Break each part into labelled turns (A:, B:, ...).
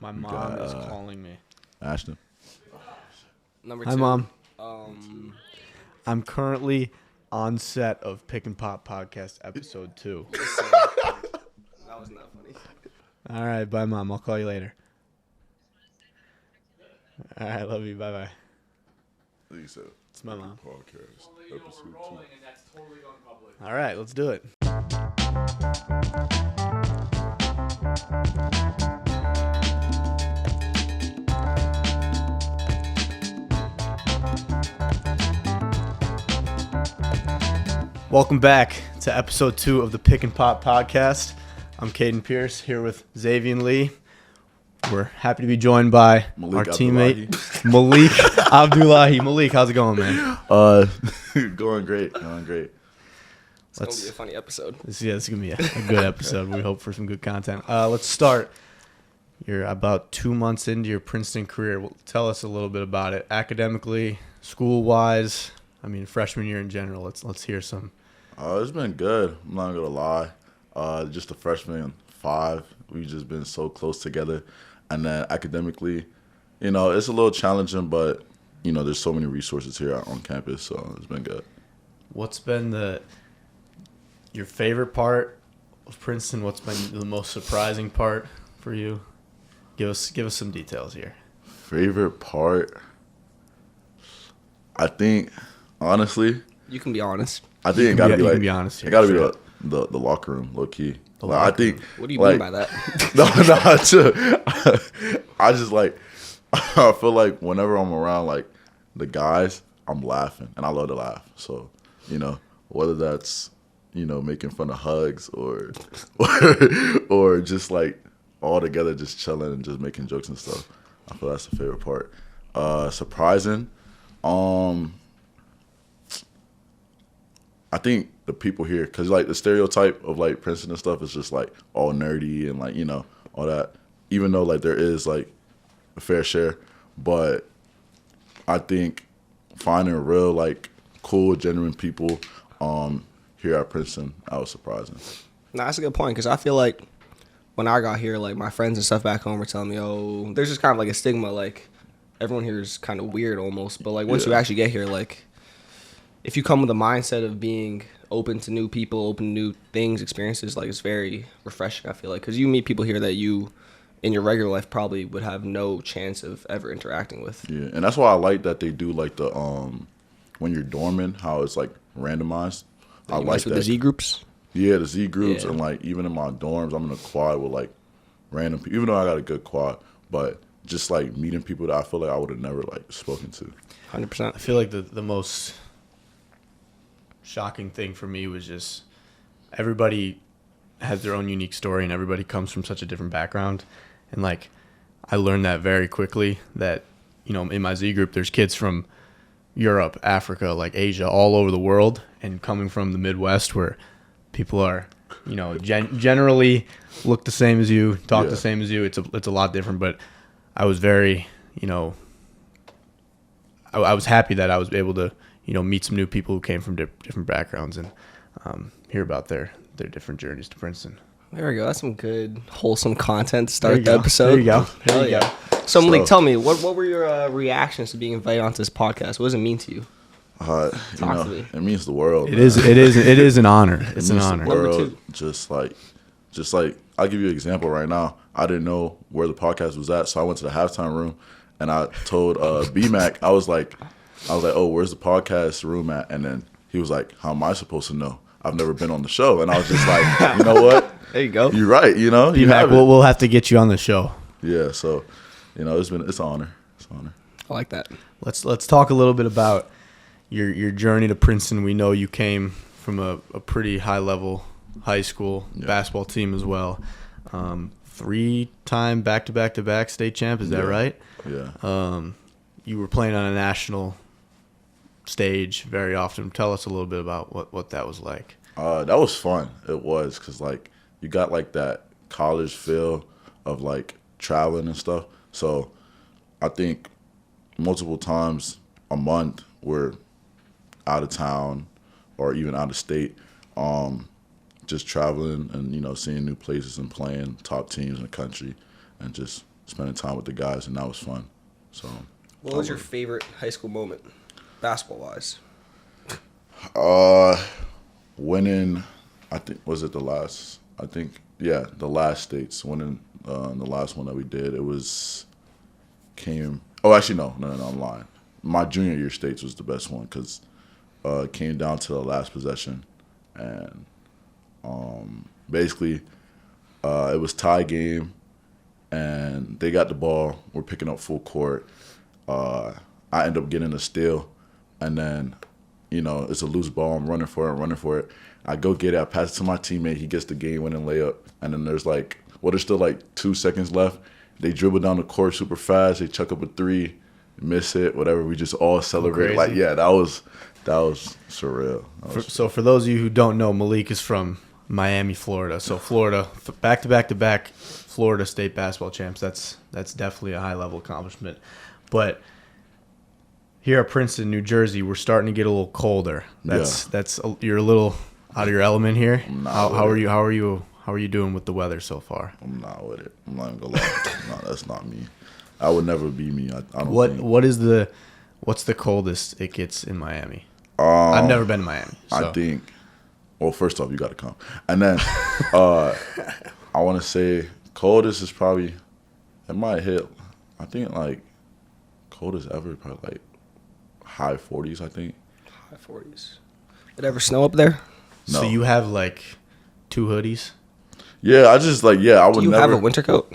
A: My mom is calling me.
B: Ashton.
C: Number
A: Hi,
C: two.
A: Mom. I'm currently on set of Pick and Pop Podcast Episode 2.
C: That was not funny.
A: All right, bye, Mom. I'll call you later. All right, love you. Bye-bye.
B: I think you said
A: It's my mom.
B: podcast episode 2.
A: All right, let's do it. Welcome back to episode 2 of the Pick and Pop podcast. I'm Caden Pierce here with Xaivian Lee. We're happy to be joined by
B: Malik
A: our teammate Malik Abdullahi. Malik, how's it going, man?
B: Going great. Going great.
C: It's going to be a funny episode.
A: This is going to be a good episode. We hope for some good content. Let's start. You're about 2 months into your Princeton career. Tell us a little bit about it, academically, school-wise. I mean, freshman year in general. Let's hear some.
B: It's been good. I'm not going to lie. Just the freshman 5, we've just been so close together. And then academically, it's a little challenging, but, there's so many resources here on campus, so it's been good.
A: What's been your favorite part of Princeton? What's been the most surprising part for you? Give us some details here.
B: Favorite part? I think, honestly,
C: You can be honest.
B: I think it got to be
A: you
B: like,
A: can be honest here,
B: it got to be
A: straight
B: the locker room, low key.
A: locker
B: I think.
C: What do you
B: like,
C: mean by that?
B: I just I feel like whenever I'm around like the guys, I'm laughing and I love to laugh. So, whether that's, making fun of hugs or or just like all together just chilling and just making jokes and stuff. I feel that's the favorite part. Surprising. I think the people here, because like the stereotype of like Princeton and stuff is just like all nerdy and like, all that, even though like there is like a fair share. But I think finding real like cool, genuine people here at Princeton, I was surprising.
C: No, that's a good point because I feel like when I got here, like my friends and stuff back home were telling me, oh, there's just kind of like a stigma, like everyone here is kind of weird almost. But like once you actually get here, like if you come with a mindset of being open to new people, open to new things, experiences, like it's very refreshing, I feel like. Because you meet people here that you, in your regular life, probably would have no chance of ever interacting with.
B: Yeah, and that's why I like that they do like the, when you're dorming, how it's like randomized. I like that.
C: The Z groups?
B: Yeah, the Z groups.
C: Yeah.
B: And like even in my dorms, I'm in a quad with like random people, even though I got a good quad. But just like meeting people that I feel like I would have never like spoken to.
C: 100%.
A: I feel like the most shocking thing for me was just everybody has their own unique story and everybody comes from such a different background. And like I learned that very quickly that, in my Z group, there's kids from Europe, Africa, like Asia, all over the world, and coming from the Midwest where people are, generally look the same as you, talk the same as you. It's a lot different, but I was very, I was happy that I was able to, meet some new people who came from different backgrounds and hear about their different journeys to Princeton.
C: There we go. That's some good, wholesome content to start the episode.
A: There you go.
C: Hell yeah. So, Malik, tell me, what were your reactions to being invited onto this podcast? What does it mean to you?
B: Talk to me. It means the world.
A: It is an honor. It's an honor.
B: The world, just like I'll give you an example right now. I didn't know where the podcast was at, so I went to the halftime room and I told BMAC, I was like, oh, where's the podcast room at? And then he was like, how am I supposed to know? I've never been on the show. And I was just like, you know what?
C: There you go.
B: You're right.
A: BMAC, we'll have to get you on the show.
B: Yeah. So, it's an honor. It's an honor.
C: I like that.
A: Let's talk a little bit about your journey to Princeton. We know you came from a pretty high level high school basketball team as well. 3-time back-to-back-to-back state champ. Is that right?
B: Yeah.
A: You were playing on a national stage very often. Tell us a little bit about what that was like.
B: That was fun. It was because like you got like that college feel of like traveling and stuff. So I think multiple times a month we're out of town or even out of state, just traveling and seeing new places and playing top teams in the country and just spending time with the guys, and that was fun. So,
C: What was your favorite high school moment, basketball wise?
B: Winning, I think, was it the last? I think, yeah, the last states winning. The last one that we did, Oh, actually, no, I'm lying. My junior year states was the best one because it came down to the last possession, and basically it was tie game, and they got the ball. We're picking up full court. I end up getting a steal, and then it's a loose ball. I'm running for it. I go get it. I pass it to my teammate. He gets the game-winning layup, and then there's there's still 2 seconds left. They dribble down the court super fast. They chuck up a 3, miss it, whatever. We just all celebrate. That was surreal.
A: So for those of you who don't know, Malik is from Miami, Florida. So Florida, back Florida State basketball champs. That's definitely a high level accomplishment. But here at Princeton, New Jersey, we're starting to get a little colder. You're a little out of your element here. How are you doing with the weather so far?
B: I'm not with it. I'm not even gonna lie. No, that's not me. I would never be me. I don't.
A: What's the coldest it gets in Miami? I've never been to Miami. So.
B: I think. Well, first off, you got to come, and then I want to say coldest is probably. It might hit. I think coldest ever probably high 40s. I think.
C: High 40s. Did it ever snow up there?
B: No.
A: So you have 2 hoodies?
B: Yeah, I just I would never.
C: Do you have a winter coat?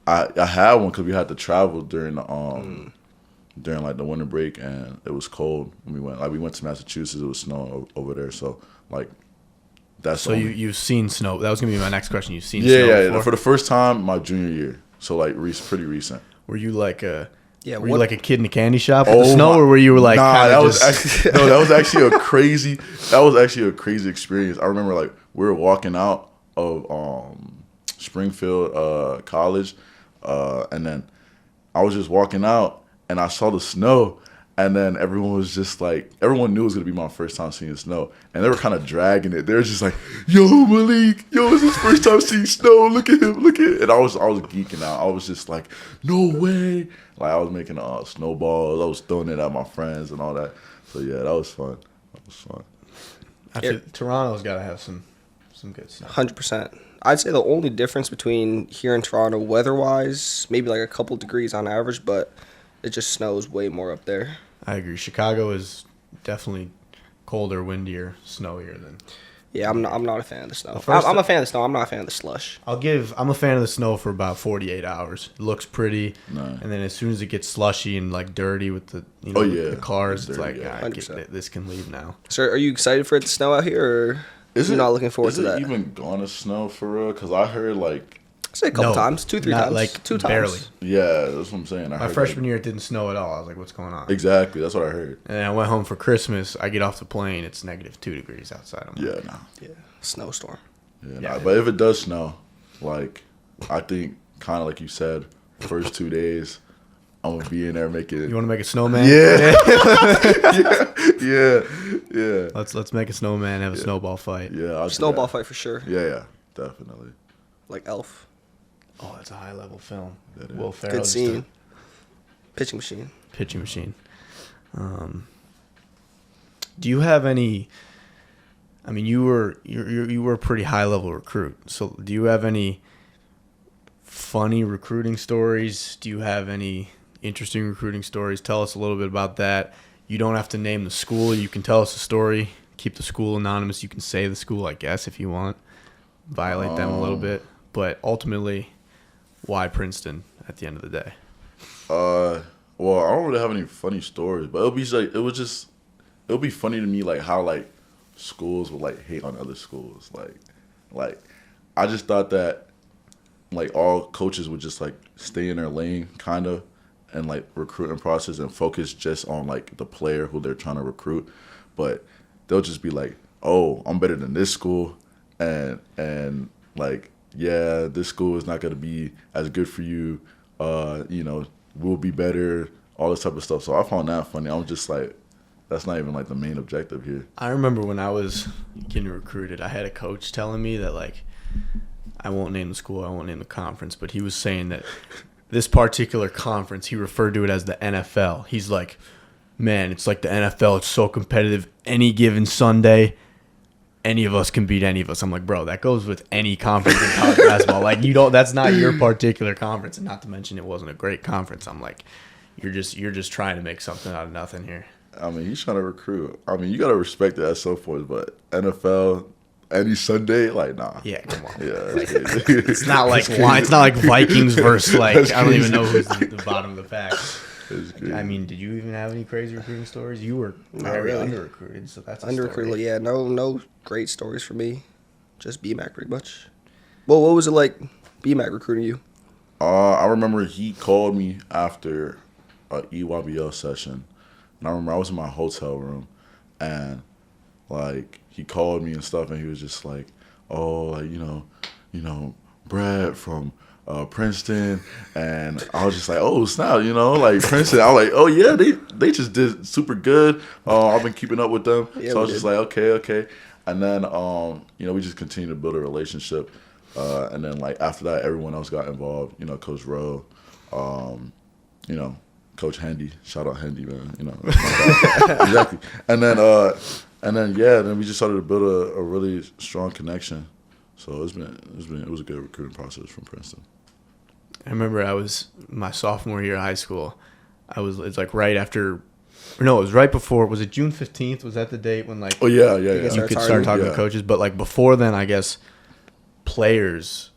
B: I had one because we had to travel during the during the winter break, and it was cold when we went. We went to Massachusetts. It was snowing over there, so that's.
A: So you've seen snow. That was gonna be my next question. You've seen
B: snow
A: before?
B: Yeah. For the first time, my junior year. So pretty recent.
A: Were you a a kid in a candy shop with
B: Oh
A: the snow, or were you
B: nah, that was actually a crazy. That was actually a crazy experience. I remember we were walking out of Springfield College, and then I was just walking out, and I saw the snow, and then everyone was just everyone knew it was gonna be my first time seeing snow, and they were kind of dragging it. They were just "Yo, Malik, it's his first time seeing snow. Look at him, and I was geeking out. I was just no way. I was making snowballs. I was throwing it at my friends and all that. So yeah, that was fun.
A: Toronto's got to have some good snow.
C: 100%. I'd say the only difference between here and Toronto weather-wise, maybe a couple degrees on average, but it just snows way more up there.
A: I agree. Chicago is definitely colder, windier, snowier than.
C: Yeah, I'm not a fan of the snow. I'm a fan of the snow. I'm not a fan of the slush.
A: I'm a fan of the snow for about 48 hours. It looks pretty, and then as soon as it gets slushy and dirty with the the cars, it's
B: dirty,
A: this can leave now.
C: So, are you excited for it to snow out here, or you're not looking forward to that?
B: Is it even going to snow for real? Because I heard
C: I say a couple times, 2-3 times, 2 times.
A: Barely.
B: Yeah, that's what I'm saying.
A: My freshman year, it didn't snow at all. I was what's going on?
B: Exactly, that's what I heard.
A: And I went home for Christmas. I get off the plane. It's -2 degrees outside.
B: Yeah.
C: Snowstorm.
B: Yeah, but if it does snow, I think kind of like you said, first 2 days, I'm gonna be in there making.
A: You want to make a snowman?
B: Yeah. yeah.
A: Let's make a snowman. Have a snowball fight.
B: Yeah,
C: snowball fight for sure.
B: Yeah, definitely.
C: Like Elf.
A: Oh, that's a high level film.
B: Will
A: Ferrell.
C: Good scene. Pitching machine.
A: Do you have any? I mean, you were a pretty high level recruit. So, do you have any funny recruiting stories? Do you have any interesting recruiting stories? Tell us a little bit about that. You don't have to name the school. You can tell us a story. Keep the school anonymous. You can say the school, I guess, if you want. Violate them a little bit. But ultimately, why Princeton at the end of the day?
B: Well, I don't really have any funny stories, but it'll be funny to me how schools would hate on other schools. I just thought that all coaches would just stay in their lane kind of and recruiting process and focus just on the player who they're trying to recruit, but they'll just be oh, I'm better than this school, and yeah, this school is not going to be as good for you, we'll be better, all this type of stuff. So I found that funny. I was just that's not even the main objective here.
A: I remember when I was getting recruited, I had a coach telling me that I won't name the school, I won't name the conference, but he was saying that this particular conference, he referred to it as the NFL. He's like, man, it's like the NFL. It's so competitive. Any given Sunday, any of us can beat any of us. I'm like, bro, that goes with any conference in college basketball. Like, that's not your particular conference. And not to mention it wasn't a great conference. I'm like, you're just trying to make something out of nothing here.
B: I mean, he's trying to recruit. I mean, you got to respect the SO boys, but NFL, any Sunday, like, nah.
A: Yeah, come on.
B: Yeah,
A: it's not like it's not like Vikings versus like I don't even know who's the bottom of the pack. I mean, did you even have any crazy recruiting stories? You were very under recruited, so that's
C: under recruited. Yeah, no great stories for me. Just BMAC pretty much. Well, what was it like BMAC recruiting you?
B: I remember he called me after a EYBL session, and I remember I was in my hotel room, and like he called me and stuff, and he was just like, "Oh, like, you know, Brad from Princeton," and I was just like, "Oh snap, like Princeton." I was like, "Oh yeah, they just did super good. I've been keeping up with them."
C: Yeah,
B: so I was just like, "Okay," and then we just continued to build a relationship, and then like after that, everyone else got involved. Coach Rowe, Coach Handy. Shout out Handy, man. Exactly. And then we just started to build a really strong connection. So it was a good recruiting process from Princeton.
A: I remember I was my sophomore year of high school. It's like right after, or no, it was right before. Was it June 15th? Was that the date when like?
B: Oh yeah.
A: You could start talking to coaches, but like before then, I guess players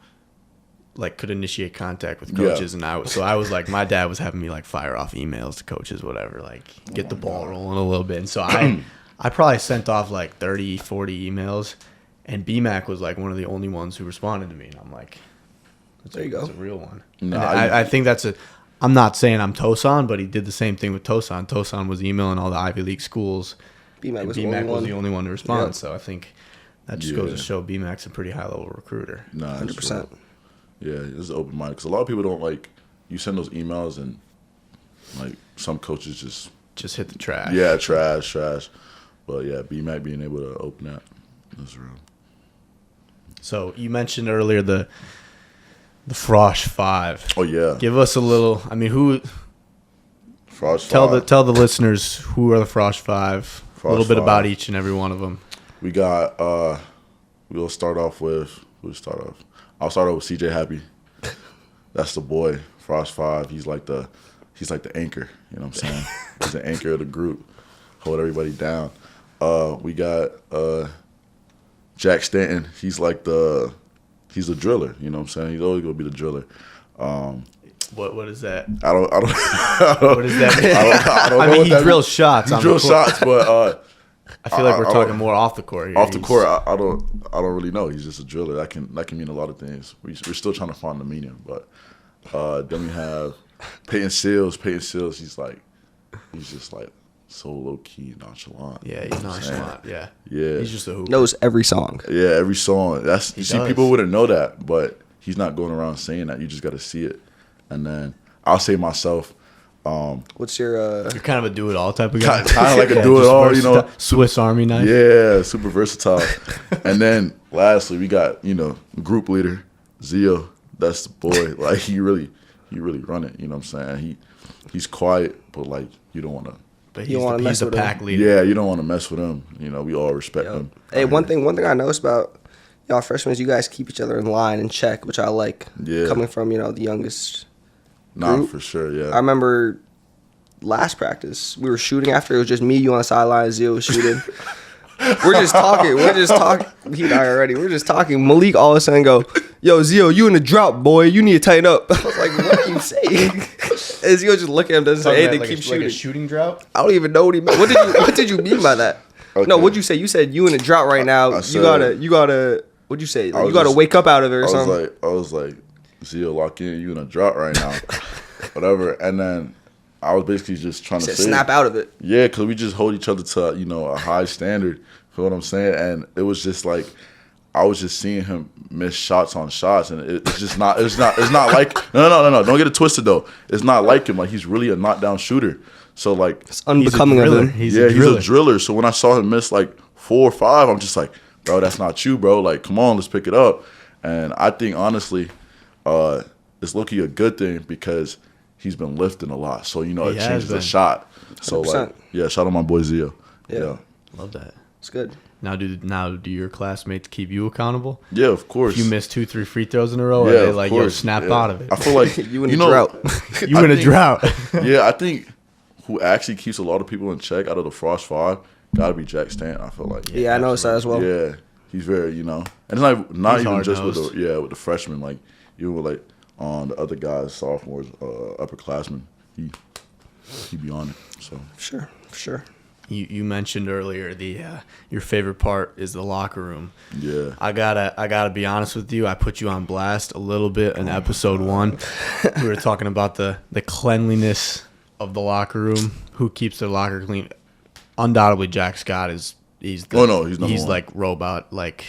A: like could initiate contact with coaches, and I was like, my dad was having me like fire off emails to coaches, whatever, like get the ball rolling a little bit. And so I probably sent off like 30, 40 emails, and BMAC was like one of the only ones who responded to me, and I'm like,
C: there you go,
A: that's a real one.
B: No,
A: I think I'm not saying I'm Tosan, but he did the same thing with Tosan. Tosan was emailing all the Ivy League schools.
C: BMAC was
A: the only one to respond.
C: Yep.
A: So I think that just goes to show BMAC's a pretty high level recruiter.
B: Nah,
C: 100%.
B: Yeah, it's open mind because a lot of people don't like you send those emails and like some coaches
A: just hit the trash.
B: Yeah, trash. But yeah, BMAC being able to open that is real. So
A: you mentioned earlier the Frosh 5.
B: Oh yeah.
A: Give us a little. I mean, who?
B: Frosh 5.
A: Tell the listeners who are the Frosh 5. A little bit about each and every one of them.
B: We got. We'll start off with. I'll start off with CJ Happy. That's the boy. Frosh 5. He's like the anchor. You know what I'm saying? He's the anchor of the group. Hold everybody down. We got Jack Stanton. He's a driller. You know what I'm saying? He's always gonna be the driller.
A: What is that?
B: I don't.
A: What is that?
B: I don't know.
A: I mean, he drills shots.
B: He drills shots, but
A: I feel like we're talking more off the court here.
B: Off the court, I don't really know. He's just a driller. That can mean a lot of things. We're still trying to find the meaning, but then we have Peyton Seals. He's just like so low key, nonchalant.
A: Yeah, he's nonchalant. Yeah. He's just a hooper.
C: Knows every song.
B: Yeah, every song. People wouldn't know that, but he's not going around saying that. You just got to see it. And then I'll say myself.
C: What's your?
A: You're kind of a do-it-all type of guy.
B: Kind of like a do-it-all,
A: Swiss Army knife.
B: Yeah, super versatile. And then lastly, we got group leader Zio. That's the boy. Like he really run it. You know what I'm saying? He's quiet, but like you don't want to.
A: But he's the pack leader.
B: Yeah, you don't want to mess with him. We all respect him.
C: Hey, one thing I noticed about y'all freshmen is you guys keep each other in line and check, which I like.
B: Yeah.
C: Coming from the youngest.
B: Nah,
C: group.
B: for sure, yeah.
C: I remember last practice, we were shooting after. It was just me, you on the sideline, Zio was shooting. We're just talking. He and I already. We're just talking. Malik all of a sudden go, "Yo, Zio, you in the drought, boy. You need to tighten up." I was like, "What are you saying?" And Zio just look at him, doesn't say anything, keep shooting.
A: Like a shooting drought?
C: I don't even know what he meant. What did you mean by that? Okay. No, what'd you say? You said you in a drought right now. You gotta. What'd you say? You gotta wake up out of it or something.
B: I was like, Zio, lock in. You in a drought right now, whatever. And then I was basically just trying to say,
C: snap out of it.
B: Yeah, because we just hold each other to a high standard. Feel what I'm saying? And it was just like I was just seeing him miss shots on shots, and it's just not. It's not like no. Don't get it twisted though. It's not like him. Like he's really a knockdown shooter. So like
C: it's unbecoming of him.
B: He's a driller. So when I saw him miss like 4 or 5, I'm just like, bro, that's not you, bro. Like, come on, let's pick it up. And I think honestly, it's low-key a good thing because he's been lifting a lot. So, you know,
A: He
B: it
A: has
B: changes the
A: been.
B: shot. So,
C: 100%.
B: like, yeah, shout out my boy Zio.
C: Yeah.
A: Love that.
C: It's good.
A: Now do your classmates keep you accountable?
B: Yeah, of course.
A: If you miss 2-3 free throws in a row,
B: Yeah,
A: are they
B: of
A: like, yo,
B: course.
A: snap
B: Yeah.
A: out of it?
B: I feel like,
C: You in a drought.
A: You
B: I
A: in a
B: think-
A: drought.
B: Yeah, I think who actually keeps a lot of people in check out of the Frost 5 got to be Jack Stanton, I feel like.
C: Yeah, I noticed that as well.
B: Yeah, he's very, you know. And it's not
A: He's
B: even just with
A: hard-nosed.
B: with the freshmen. Like, even with, like, the other guys, sophomores, upperclassmen, he be on it. So,
C: For sure.
A: You mentioned earlier your favorite part is the locker room.
B: yeah.
A: I gotta be honest with you. I put you on blast a little bit in episode 1. We were talking about the cleanliness of the locker room. Who keeps their locker clean? Undoubtedly, Jack Scott he's
B: Oh, no, he's number one.
A: like robot. Like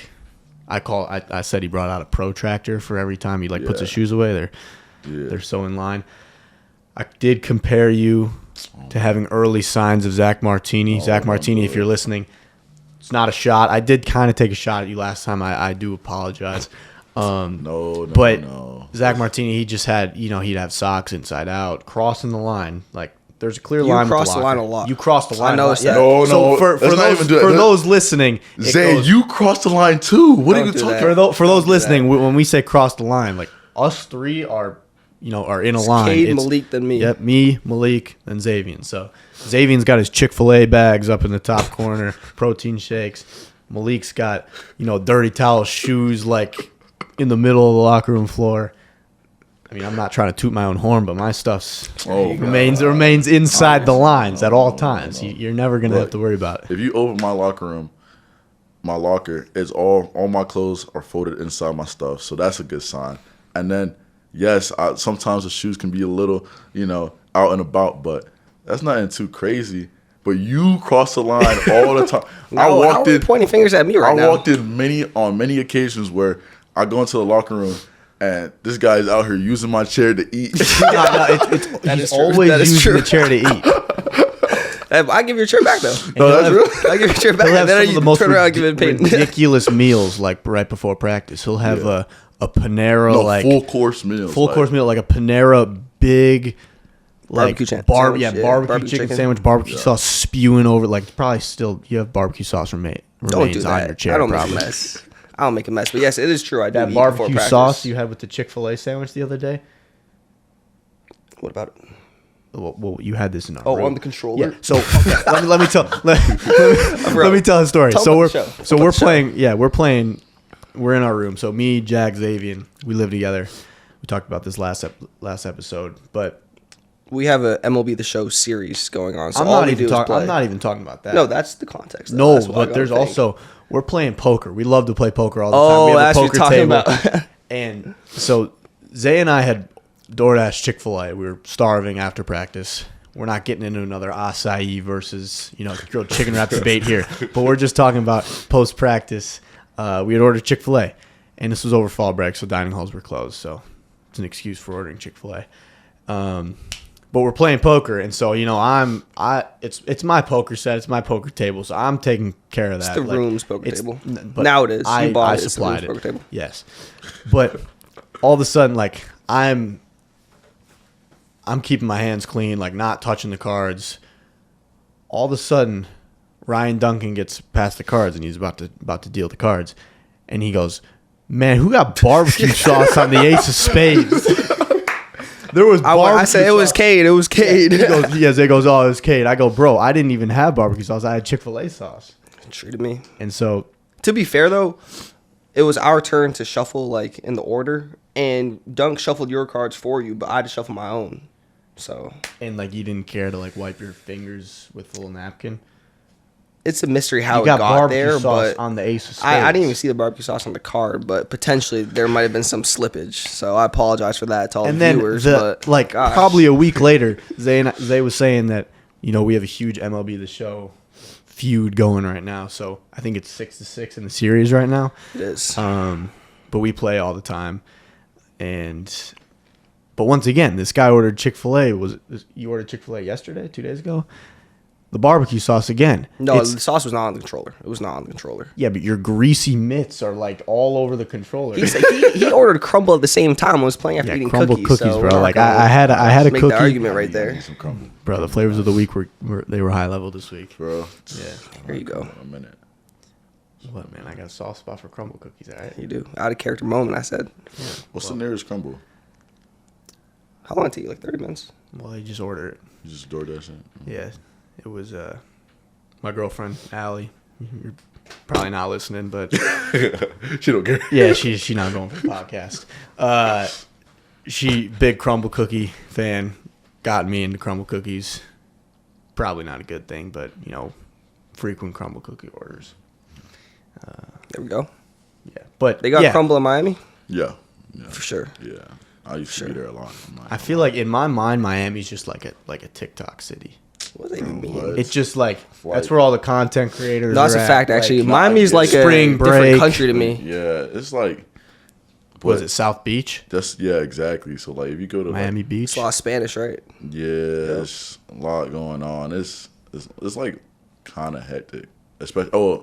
A: I said, he brought out a protractor for every time he puts
B: Yeah.
A: his shoes away.
B: Yeah.
A: They're so in line. I did compare you to having early signs of Zach Martini. Zach Martini, if you're listening, it's not a shot. I did kind of take a shot at you last time. I do apologize.
B: No.
A: Zach Martini, he just had, he'd have socks inside out, crossing the line. Like, there's a clear
C: You
A: line.
C: cross
A: with
C: the
A: locker.
C: line a lot.
A: You cross the line.
C: I noticed
A: a lot.
C: that.
B: No,
A: So
B: no,
A: for
B: let's not
A: those
B: even do that.
A: for those listening, it
B: Zay,
A: goes-
B: you crossed the line too. What are
C: Don't
B: you
C: do
B: talking
C: that.
B: about?
A: for those
C: do that.
A: listening, when we say cross the line, like us three are in a line.
C: Cade,
A: It's-
C: Malik, then me.
A: Yep, me, Malik, and Xaivian. So Xavian's got his Chick-fil-A bags up in the top corner, protein shakes. Malik's got, dirty towel shoes like in the middle of the locker room floor. I mean, I'm not trying to toot my own horn, but my stuff's remains inside the lines at all times. You're never gonna have to worry about it.
B: If you open my locker, it's all my clothes are folded inside my stuff, so that's a good sign. And then, yes, sometimes the shoes can be a little, out and about, but that's nothing too crazy. But you cross the line all the time.
C: How are you pointing fingers at me right now?
B: I walked in on many occasions where I go into the locker room and this guy's out here using my chair to eat.
C: That
A: He's
C: is true.
A: always
C: That is
A: using
C: true.
A: the chair to eat.
C: I give your chair back though.
B: No, that's real.
C: I give your chair back.
A: He'll have
C: Then
A: some
C: you
A: of the most
C: turn around and give it Peyton.
A: ridiculous meals, like right before practice. He'll have a Panera,
B: full course meals.
A: course meal, like a Panera big, like
C: Barbecue sandwich, yeah,
A: barbecue
C: barbecue
A: chicken
C: chicken.
A: sandwich, barbecue sauce spewing over. Like probably still you have barbecue sauce remains
C: Don't do
A: on your
C: that.
A: chair.
C: I don't
A: probably.
C: make a mess. I don't make a mess. But yes, it is true. I do
A: That
C: eat before
A: barbecue
C: practice.
A: sauce you had with the Chick-fil-A sandwich the other day.
C: What about it?
A: Well, you had this in our
C: Oh,
A: room.
C: on the controller?
A: Yeah. So okay, let me tell let me tell a story.
C: Tell
A: So
C: about
A: we're
C: the show.
A: so
C: Tell
A: we're
C: about the show.
A: playing. Yeah, we're playing. We're in our room. So me, Jag, Xaivian, we live together. We talked about this last episode, but
C: We have a MLB The Show series going on. So
A: I'm
C: all
A: not
C: we
A: even
C: do is
A: talking.
C: play.
A: I'm not even talking about that.
C: No, that's the context. though.
A: No,
C: That's why I
A: but there's
C: gotta think.
A: also we're playing poker. We love to play poker all the time.
C: Oh,
A: We have
C: that's
A: a
C: what
A: poker
C: you're talking
A: table.
C: about.
A: And so Zay and I had DoorDash Chick-fil-A. We were starving after practice. We're not getting into another acai versus grilled chicken wrap debate here, but we're just talking about post practice. We had ordered Chick-fil-A, and this was over fall break, so dining halls were closed. So it's an excuse for ordering Chick-fil-A. But we're playing poker, and so it's my poker set, it's my poker table, so I'm taking care of that.
C: It's the room's poker
A: it's-
C: table.
A: but
C: Now it is. You bought
A: I
C: it. It's the
A: supplied
C: room's
A: it.
C: poker table.
A: Yes, but all of a sudden, I'm keeping my hands clean, like not touching the cards. All of a sudden, Ryan Duncan gets past the cards, and he's about to deal the cards, and he goes, "Man, who got barbecue sauce on the ace of spades?" There was barbecue
C: I said it was
A: sauce.
C: Cade. It was Cade.
A: He goes, "Oh, it was Cade." I go, "Bro, I didn't even have barbecue sauce. I had Chick-fil-A sauce."
C: Treated me.
A: And so,
C: To be fair though, it was our turn to shuffle in the order, and Dunk shuffled your cards for you, but I had to shuffle my own. So
A: and you didn't care to wipe your fingers with a little napkin.
C: it's a mystery how
A: You
C: it
A: got
C: got
A: barbecue
C: there,
A: sauce
C: but
A: on the ace of spades.
C: I didn't even see the barbecue sauce on the card, but potentially there might have been some slippage. So I apologize for that to all
A: And
C: the
A: then
C: viewers. But gosh.
A: probably a week later, Zay was saying that we have a huge MLB The Show feud going right now. So I think it's 6-6 in the series right now.
C: It is.
A: But we play all the time, but once again, this guy ordered Chick-fil-A. You ordered Chick-fil-A yesterday, 2 days ago? the barbecue sauce again.
C: No,
A: It's-
C: the sauce was not on the controller. It was not on the controller.
A: yeah, but your greasy mitts are like all over the controller.
C: He ordered Crumble at the same time and was playing after eating
A: Crumble
C: cookies.
A: cookies,
C: so
A: bro.
C: we're not
A: Like
C: gonna
A: I had a
C: make
A: cookie,
C: the argument right
B: I
C: there.
B: need some Crumble.
A: bro. The flavors of the week were high level this week.
B: Bro.
A: Yeah.
C: There you go.
B: A minute.
A: What, man? I got a soft spot for crumble cookies. All right.
C: You do. Out of character moment, I said.
B: What's the nearest Crumble?
C: How long did it take you? Like 30 minutes?
A: Well, you just order it.
B: You just DoorDash it?
A: Yeah, it was my girlfriend Allie. You're probably not listening, but
B: She don't care.
A: yeah, she not going for the podcast. She big crumble cookie fan. Got me into crumble cookies. Probably not a good thing, but frequent crumble cookie orders.
C: There we go.
A: Yeah, but
C: They got
A: yeah,
C: Crumble in Miami?
B: Yeah.
C: For sure.
B: Yeah. I used to be there a lot.
A: I feel like in my mind, Miami's just like a TikTok city.
C: What does that even mean?
B: What?
A: It's just like
B: Like-
A: that's where all the content creators.
C: No, that's
A: are
C: a
A: at.
C: fact, actually.
A: Like,
C: Miami's like
A: spring
C: a
A: break.
C: different country to me.
B: Yeah, it's like.
A: Was
B: but
A: it South Beach,
B: That's yeah, exactly. So like, if you go to
A: Miami
B: like,
A: Beach?
C: It's a lot of Spanish, right?
B: yeah, it's a lot going on. It's like kind of hectic. Especially,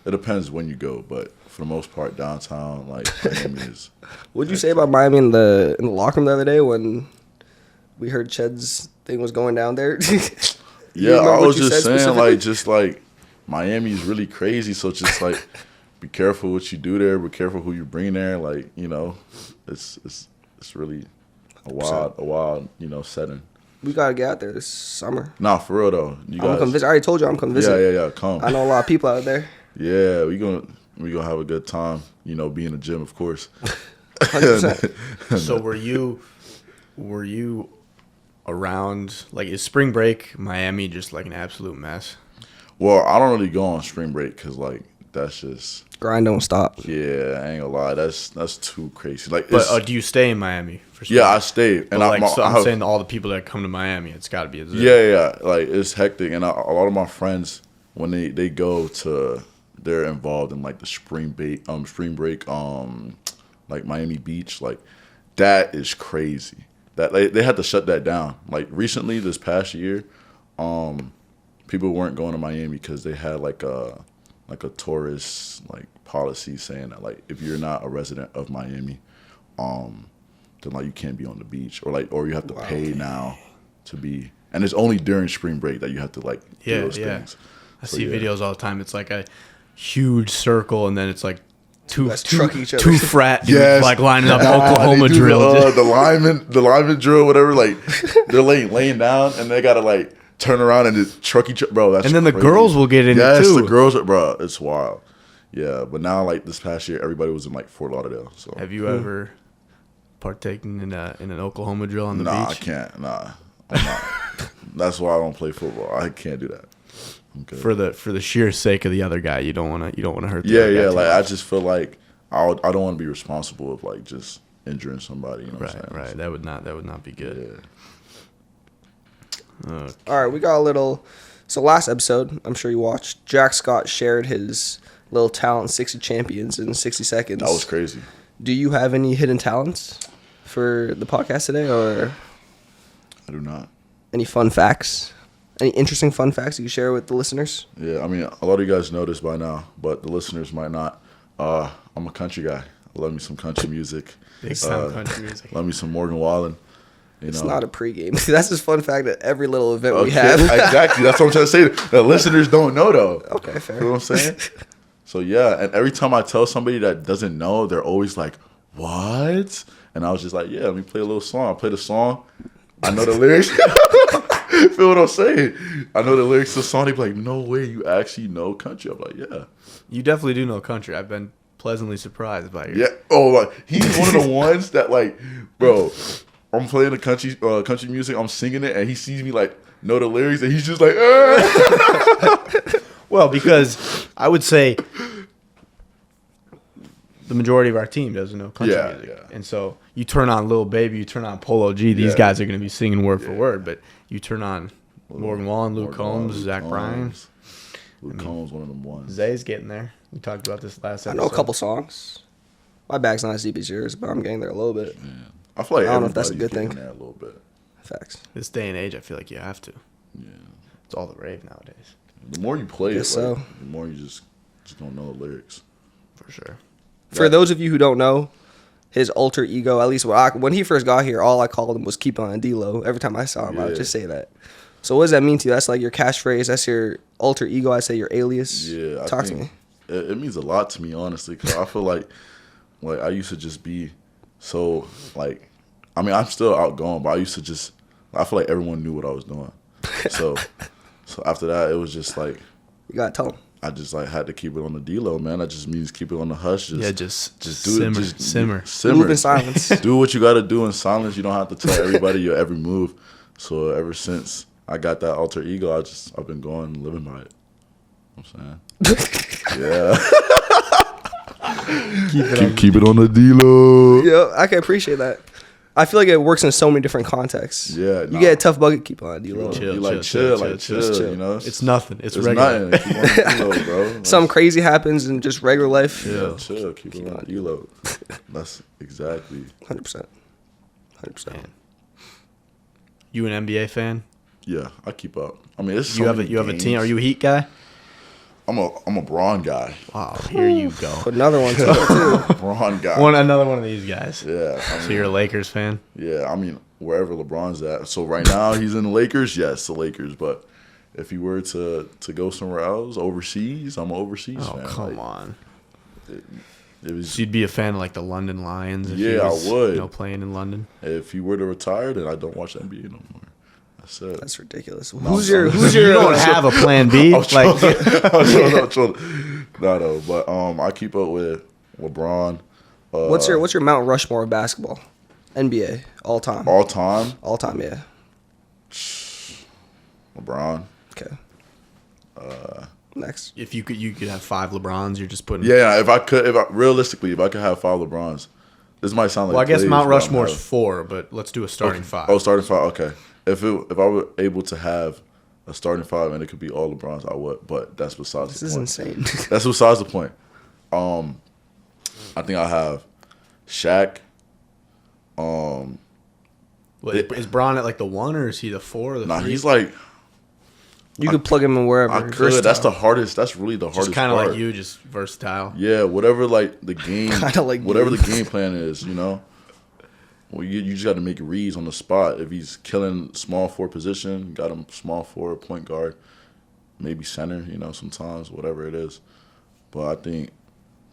B: it depends when you go, but for the most part, downtown like Miami is.
C: What'd you say about Miami in the locker room the other day when we heard Ched's thing was going down there? You
B: Yeah,
C: remember
B: I
C: what
B: was
C: you
B: just
C: said
B: saying
C: specifically?
B: like Miami is really crazy. So just like be careful what you do there. Be careful who you bring there. Like it's really a wild setting.
C: We gotta get out there this summer.
B: Nah, for real though. You
C: I'm
B: guys,
C: come visit. I already told you I'm come visit.
B: yeah. Come.
C: I know a lot of people out there.
B: Yeah, we gonna have a good time. Be in the gym, of course.
C: 100%.
A: So were you around, like, is spring break Miami just like an absolute mess?
B: Well, I don't really go on spring break because like that's just
C: Grind don't stop.
B: yeah. I ain't gonna lie, that's too crazy. Like,
A: But
B: it's,
A: do you stay in Miami for spring?
B: yeah, I stayed
A: But
B: and
A: like, so
B: I
A: I'm
B: have,
A: saying all the people that come to Miami, it's got to be a zoo.
B: yeah. Like it's hectic, and a lot of my friends when they go to, they're involved in like the spring break, like Miami Beach, like that is crazy. That they had to shut that down. Like recently, this past year, people weren't going to Miami because they had like a tourist like policy saying that like if you're not a resident of Miami, then like you can't be on the beach or you have to pay now to be. And it's only during spring break that you have to like do those things.
A: I
B: So,
A: see
B: yeah.
A: videos all the time. It's like a huge circle, and then it's like two
C: Let's truck each other.
A: two frat dudes
B: Yes.
A: like lining up
B: Nah,
A: Oklahoma
B: they do
A: drill.
B: The lineman drill, whatever. Like they're laying down, and they gotta like turn around and just truck each other, bro. That's
A: And then the
B: crazy.
A: girls will get in it,
B: yes,
A: too.
B: the girls, bro. It's wild. Yeah, but now like this past year, everybody was in like Fort Lauderdale. So
A: Have you ever partaken in an Oklahoma drill on the
B: nah,
A: beach?
B: I can't. Nah, I'm not. That's why I don't play football. I can't do that. I'm good.
A: For the sheer sake of the other guy, you don't want to hurt. The
B: Yeah,
A: other guy
B: yeah.
A: too
B: Like I
A: much.
B: just feel like I don't want to be responsible of like just injuring somebody. You know what I'm saying?
A: Right. That would not be good.
B: Yeah.
C: All right, we got a little. So last episode, I'm sure you watched. Jack Scott shared his little talent, 60 champions in 60 seconds.
B: That was crazy.
C: Do you have any hidden talents for the podcast today, or
B: I do not.
C: any fun facts? Any interesting fun facts you can share with the listeners?
B: Yeah, I mean, a lot of you guys know this by now, but the listeners might not. I'm a country guy. I love me some country music.
A: Big time country music.
B: Love me some Morgan Wallen.
C: It's not a pregame. That's just fun fact at every little event we
B: Okay,
C: have.
B: exactly. That's what I'm trying to say. The listeners don't know, though.
C: Okay, fair.
B: You know what I'm saying? So, yeah, and every time I tell somebody that doesn't know, they're always like, what? And I was just like, yeah, let me play a little song. I play the song. I know the lyrics. Feel what I'm saying? I know the lyrics to the song. They be like, no way, you actually know country. I'm like, yeah.
A: You definitely do know country. I've been pleasantly surprised by your.
B: Yeah. Oh, like he's one of the ones that like, bro. I'm playing the country music. I'm singing it, and he sees me like know the lyrics, and he's just like,
A: Well, because I would say the majority of our team doesn't know country
B: Yeah,
A: music,
B: yeah.
A: and so you turn on Lil Baby, you turn on Polo G. These
B: Yeah.
A: guys are going to be singing word for word, but you turn on Morgan Wallen, Luke Combs, Zach Bryan.
B: Luke Combs, one of them ones.
A: Zay's getting there. We talked about this last
C: I
A: episode.
C: know a couple songs. My bag's not as deep as yours, but I'm getting there a little bit.
B: I feel like
C: I don't know if that's a
B: everybody's
C: good
B: getting
C: thing.
B: there a little bit.
C: Facts.
A: This day and age, I feel like you have to.
B: Yeah.
A: It's all the rave nowadays.
B: The more you play it,
C: Guess so.
B: the more you just don't know the lyrics.
A: For sure.
C: For those of you who don't know, his alter ego, at least when he first got here, all I called him was "Keep on D-Lo." Every time I saw him, I would just say that. So what does that mean to you? That's like your catchphrase. That's your alter ego. I say your alias.
B: Yeah,
C: Talk to me.
B: It means a lot to me, honestly, because I feel like I used to just be so like, I mean, I'm still outgoing, but I used to just, I feel like everyone knew what I was doing. So after that, it was just like,
C: You gotta tell him.
B: I just like had to keep it on the D-Lo, man. That just means keep it on the hush.
A: Just
B: do
A: simmer,
B: it.
A: simmer.
C: Move in silence.
B: Do what you got to do in silence. You don't have to tell everybody your every move. So ever since I got that alter ego, I've been going and living by it. You know what I'm saying? Yeah. Keep it on the D-Lo.
C: Yeah, I can appreciate that. I feel like it works in so many different contexts.
B: Yeah,
C: you get a tough bucket, keep on D-Lo.
B: Chill,
C: chill.
B: You know,
A: It's nothing. It's
B: Nothing.
A: regular.
B: Keep on the D-Lo, bro. Like,
C: Something crazy happens in just regular life.
B: yeah, chill. Keep it on D-Lo. That's exactly.
C: 100%. 100%.
A: Man. You an NBA fan?
B: Yeah, I keep up. I mean, it's
A: You have a team. Are you a Heat guy?
B: I'm a Braun guy.
A: Wow, here you go.
C: Another one too.
B: Braun guy.
A: Another one of these guys.
B: Yeah.
A: So you're a Lakers fan?
B: Yeah, I mean, wherever LeBron's at. So right now he's in the Lakers. Yes, the Lakers. But if he were to go somewhere else, overseas, I'm an overseas fan.
A: Oh, come on.
B: It was,
A: So you'd be a fan of like the London Lions? If
B: Yeah,
A: he was,
B: I would.
A: You know, playing in London.
B: if he were to retire, then I don't watch NBA no more. That's it.
C: That's ridiculous.
B: No,
C: Who's
B: I'm
C: your?
B: sorry.
C: Who's
A: You
C: your?
A: don't have a plan B?
B: I was
A: Like,
B: trolling. No, but I keep up with LeBron.
C: What's your Mount Rushmore of basketball? NBA all time.
B: All time?
C: All time, yeah.
B: LeBron.
C: Okay. Next.
A: if you could have 5 LeBrons, you're just putting.
B: Yeah, if I could have 5 LeBrons, this might sound like.
A: Well, I guess
B: plays,
A: Mount
B: but I'm
A: Rushmore's
B: having-
A: 4, but let's do a starting 5.
B: Oh, starting 5. Okay. If I were able to have a starting 5 and it could be all LeBrons, I would. But that's besides the
C: This is
B: point.
C: insane.
B: That's besides the point. I think I have Shaq.
A: Is Braun at like the 1 or is he the 4 or the 3?
B: Nah, he's like.
C: You could plug him in wherever.
B: I could.
C: Versatile.
B: That's the hardest. That's really the
A: just
B: hardest
A: kind of
B: part.
A: like you, just versatile.
B: Yeah, whatever like the game,
C: Kinda like
B: whatever
C: you.
B: the game plan is, you know. Well, you just got to make reads on the spot. If he's killing small forward position, got him small forward, point guard, maybe center, you know, sometimes whatever it is. But I think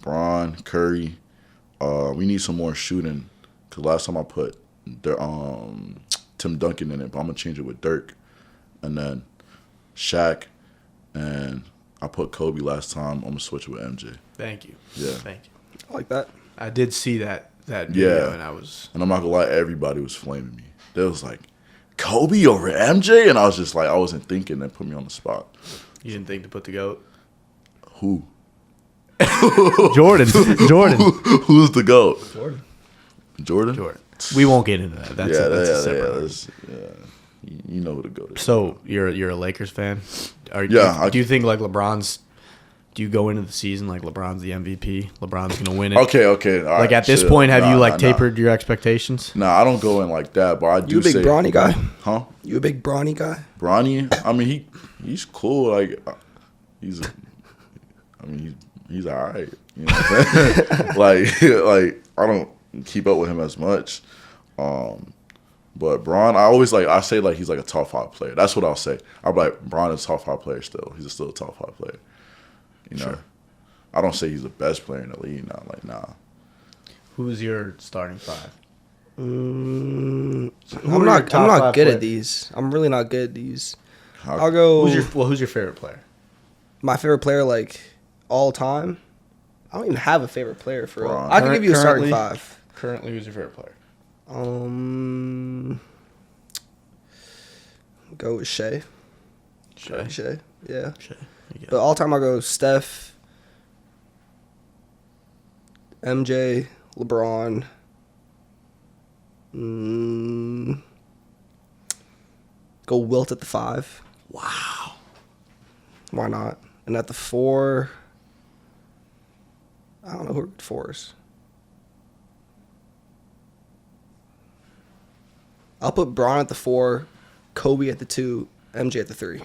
B: Bron, Curry, we need some more shooting. Cause last time I put Tim Duncan in it, but I'm gonna change it with Dirk, and then Shaq, and I put Kobe last time. I'm gonna switch it with MJ.
A: Thank you.
B: Yeah.
A: Thank you.
C: I like that.
A: I did see that video,
B: Yeah.
A: and I was.
B: And I'm not gonna lie, everybody was flaming me. They was like, Kobe over MJ? And I was just like, I wasn't thinking. They put me on the spot.
A: You didn't think to put the GOAT?
B: Who?
A: Jordan.
B: Who's the GOAT?
C: Jordan.
B: Jordan?
A: We won't get into that. That's a separate.
B: that's- You know who the GOAT is.
A: So you're a Lakers fan?
B: Yeah,
A: Do you think like LeBron's? Do you go into the season like LeBron's the MVP? LeBron's gonna win it.
B: Okay. All right,
A: Like at this
B: chill.
A: point, have you like
B: Nah.
A: tapered your expectations?
B: Nah, I don't go in like that, but I do
C: You a big
B: say,
C: brawny guy?
B: Huh?
C: You a big brawny guy?
B: Bronny? I mean, he's cool. Like, he's all right. You know what I'm saying? like I don't keep up with him as much. But Bron, I say like he's like a top 5 player. That's what I'll say. I'll be like, Bron is a top 5 player still. He's still a top 5 player. You know?
A: Sure.
B: I don't say he's the best player in the league now. Like, nah.
A: Who's your starting 5?
C: I'm
A: are your
C: not
A: top 5
C: good
A: players?
C: at these. I'm really not good at these.
B: How-
C: I'll go.
A: Who's your favorite player?
C: My favorite player, like all time. I don't even have a favorite player for real.
B: Bron.
C: I can give you a starting
A: Currently?
C: 5.
A: Currently, who's your favorite player?
C: Go with Shea.
A: Shea.
C: Yeah.
A: Shea.
C: But all time I'll go Steph, MJ, LeBron. Go Wilt at the 5.
A: Wow.
C: Why not? And at the 4, I don't know who 4s. I'll put Bron at the 4, Kobe at the 2, MJ at the 3.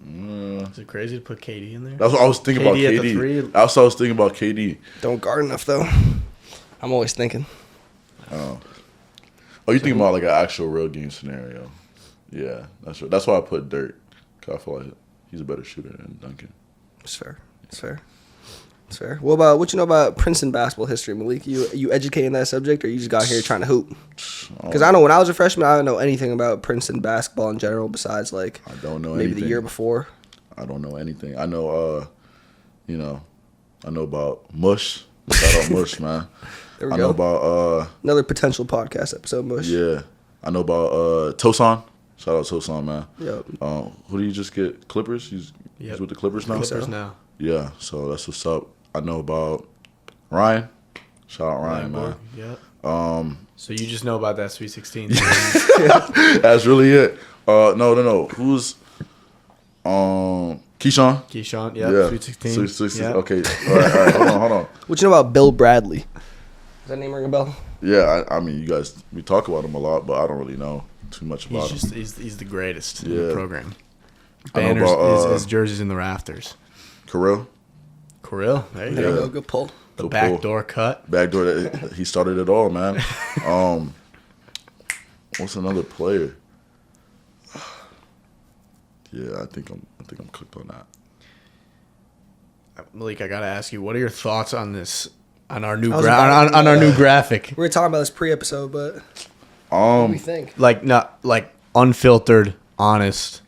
A: Is it crazy to put KD in there?
B: That's what I was thinking about
A: KD at the
B: KD.
A: three?
B: That's what I was thinking about KD.
C: Don't guard enough though. I'm always thinking.
B: Oh, you thinking about like an actual real game scenario? Yeah, that's right. That's why I put Dirk. 'Cause I feel like he's a better shooter than Duncan.
C: It's fair. It's fair. It's fair. What you know about Princeton basketball history, Malik? You educating that subject, or you just got here trying to hoop? Because I know when I was a freshman, I didn't know anything about Princeton basketball in general besides like
B: I don't know
C: maybe
B: anything.
C: the year before.
B: I don't know anything. I know, I know about Mush. Shout out Mush, man.
C: There we
B: I
C: go.
B: know about
C: Another potential podcast episode, Mush.
B: yeah. I know about Tosan. Shout out Tosan, man.
C: Yep.
B: Who do you just get? Clippers. He's with the Clippers now.
A: Clippers now.
B: Yeah. So that's what's up. I know about Ryan. Shout out Ryan, man.
A: Yeah. So you just know about that Sweet 16.
B: That's really it. No. Who's Keyshawn?
A: Keyshawn, yeah. Sweet 16.
B: Sweet 16.
A: Yep.
B: Okay. All right. Hold on.
C: What you know about Bill Bradley? Does that name ring a bell?
B: Yeah, I mean, you guys, we talk about him a lot, but I don't really know too much about him.
A: He's the greatest in
B: Yeah.
A: the program.
B: I know
A: Banners,
B: about,
A: his jerseys in the rafters.
B: Kirill,
A: Kirill, there you
C: There you
A: go.
C: go. Good pull.
A: The
B: Good
A: back
B: pull.
A: door cut.
B: Backdoor, he started it all, man. What's another player? Yeah, I think I'm cooked on that.
A: Malik, I gotta ask you, what are your thoughts on this? On our new
C: I was about to-
A: on our new graphic,
C: We were talking about this pre-episode, but what do we think?
A: like not like unfiltered, honest.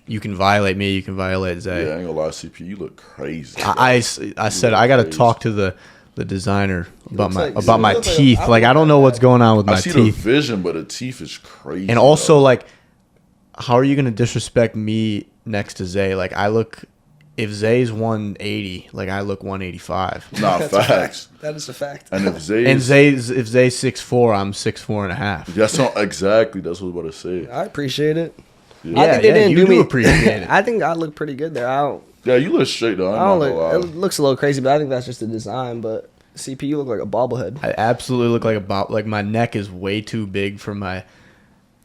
A: You can violate me. You can violate Zay.
B: Yeah, I ain't gonna lie, CP, you look crazy.
A: I said I got to talk to the designer about my
C: looks like-
A: my
C: he looks like-
A: teeth. Like I don't know what's going on with
B: I
A: my
B: see the
A: teeth.
B: vision, but the teeth is crazy.
A: And also
B: though.
A: like, how are you gonna disrespect me next to Zay? Like I look, if Zay's 180, like I look 185.
B: nah,
C: That's a fact.
B: facts.
C: That is a fact.
B: And if Zay,
A: And if Zay's 6'4", I'm 6'4" and a half.
B: that's not exactly. That's what I was about to say.
C: I appreciate it.
B: Yeah,
C: I think they didn't
A: you
C: do me.
A: appreciate it.
C: I think I look pretty good there. I
B: you look straight though.
C: don't
B: I'm not
C: look.
B: gonna lie.
C: It looks a little crazy, but I think that's just the design. But CP, you look like a bobblehead.
A: I absolutely look like a bob. Like my neck is way too big for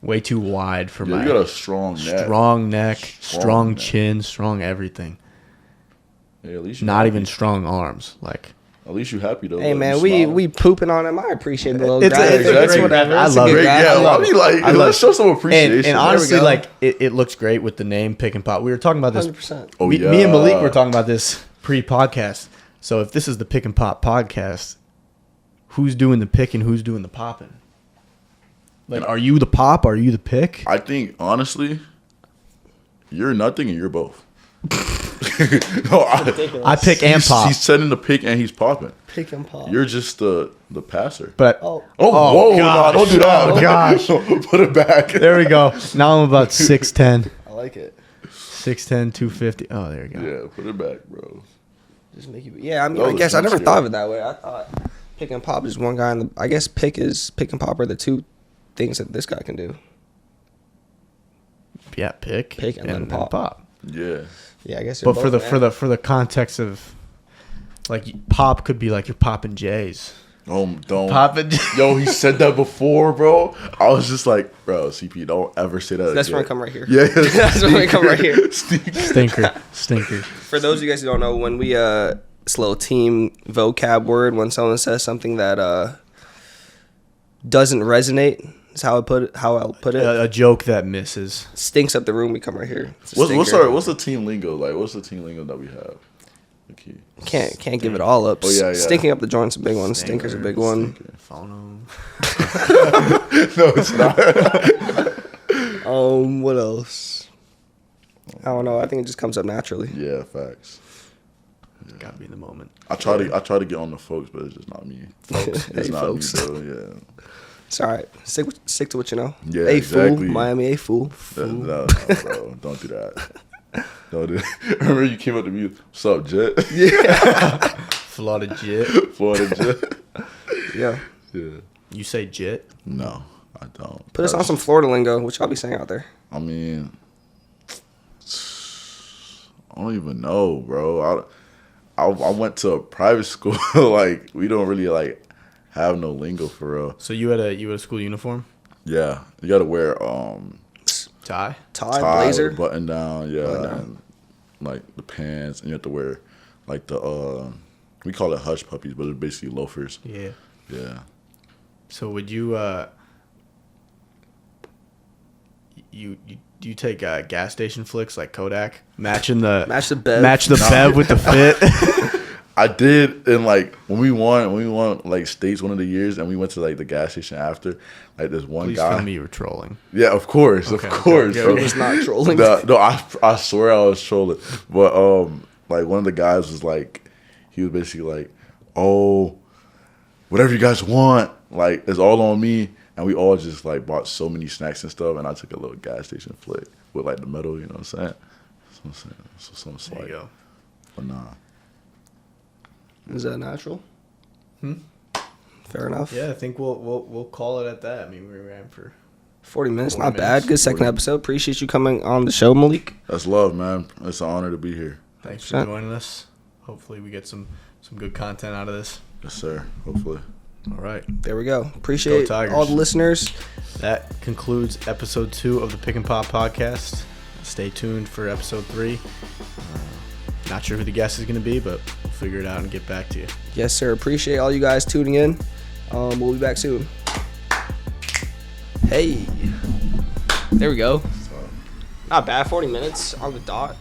A: way too wide for
B: Yeah,
A: my
B: you got a strong neck.
A: strong neck, strong
B: neck.
A: chin, strong everything.
B: Yeah, at least you
A: Not
B: happy.
A: even strong arms. Like
B: At least you happy though.
C: Hey
B: Like,
C: man,
B: you
C: we
B: smiling.
C: pooping on him. I appreciate the little
A: It's
C: graphic.
B: exactly.
C: It's whatever.
A: I
C: It's
A: love
C: a
A: it.
C: good
B: Great,
C: graphic.
B: yeah, I mean, like, let's show some appreciation.
A: and
B: There we
A: honestly,
B: go.
A: like it looks great with the name Pick and Pop. We were talking about this.
C: 100%.
B: Oh,
A: me,
B: yeah.
A: me and Malik were talking about this pre-podcast. So if this is the Pick and Pop podcast, who's doing the pick and who's doing the popping? Like, are you the pop? Or are you the pick?
B: I think honestly, you're nothing and you're both. No,
A: I pick and pop.
B: He's setting the pick and he's popping.
C: Pick and pop.
B: You're just the passer.
A: But
C: Oh,
B: Whoa,
A: gosh.
B: nah, don't do that.
A: Oh, gosh.
B: Put it back.
A: there we go. Now I'm about 6'10",
C: I like it.
A: 6'10", 250. Oh, there you go.
B: Yeah, put it back, bro.
C: Just make you. Yeah, I mean,
B: That
C: I
B: was
C: guess I never
B: scary.
C: thought of it that way. I thought pick and pop is one guy, and I guess pick and pop are the two things that this guy can do.
A: Yeah, pick
C: And then pop.
B: Yeah.
C: Yeah, I guess. they're
A: But for
C: both,
A: the
C: man.
A: for the context of like pop could be like you're popping J's.
B: Don't.
A: Popping.
B: Yo, he said that before, bro. I was just like, bro, CP, don't ever say that.
C: That's
B: again.
C: when I come right here.
B: Yeah,
C: That's when I come right here.
A: Stinker.
C: For those of you guys who don't know, when we it's a little team vocab word when someone says something that doesn't resonate. Is how I'll put it.
A: A joke that misses.
C: Stinks up the room. We come right here. It's a
B: What's
C: stinker.
B: what's the team lingo like? What's the team lingo that we have? Okay.
C: Can't give it all up.
B: Oh, yeah.
C: Stinking up the joint's a big one. Stinker's a big one.
A: Phono.
B: No, it's not.
C: What else? I don't know. I think it just comes up naturally.
B: Yeah, facts.
A: Gotta be in the moment.
B: I try to get on the folks, but it's just not me. Folks, it's
C: Hey,
B: not
C: folks.
B: me though. Yeah.
C: It's all right. Stick to what you know.
B: Yeah,
C: a
B: exactly.
C: fool. Miami, a fool.
B: No, bro, don't do that. Don't do that. Remember you came up to me, what's up, Jet?
A: Florida jit.
B: Florida Jet.
C: Yeah.
B: Yeah.
A: You say jit?
B: No, I don't.
C: Put us on some Florida lingo. What y'all be saying out there?
B: I mean, I don't even know, bro. I went to a private school. Like, we don't really, like, have no lingo for real.
A: So you had a school uniform?
B: Yeah. You got to wear
A: Tie?
C: Tie, blazer.
B: button down, yeah.
C: Button down.
B: And like the pants, and you have to wear like the we call it hush puppies, but it's basically loafers.
A: Yeah.
B: Yeah.
A: So would you you take gas station flicks like Kodak, match the bev with the fit?
B: I did, and like when we won like states one of the years, and we went to like the gas station after. Like this one
A: Please
B: guy.
A: tell me you were trolling.
B: Yeah, of course,
A: Okay,
B: of course.
C: Yeah, he was not trolling.
B: No, I swear I was trolling. But like one of the guys was like, he was basically like, "Oh, whatever you guys want, like it's all on me." And we all just like bought so many snacks and stuff, and I took a little gas station flick with like the metal, you know what I'm saying? So something slight.
A: There you go.
B: But nah.
C: Is that natural? Fair enough.
A: Yeah, I think we'll call it at that. I mean, we ran for
C: 40 minutes,
A: 40
C: not bad.
A: minutes.
C: Good second
B: 40.
C: episode. Appreciate you coming on the show, Malik.
B: That's love, man. It's an honor to be here.
A: Thanks for joining us. Hopefully we get some good content out of this.
B: Yes, sir. Hopefully.
A: All right.
C: There we go. Appreciate
A: Tigers.
C: all the listeners.
A: That concludes episode 2 of the Pick and Pop podcast. Stay tuned for episode 3. Not sure who the guest is going to be, but we'll figure it out and get back to you.
C: Yes, sir. Appreciate all you guys tuning in. We'll be back soon. Hey. There we go. Not bad. 40 minutes on the dot.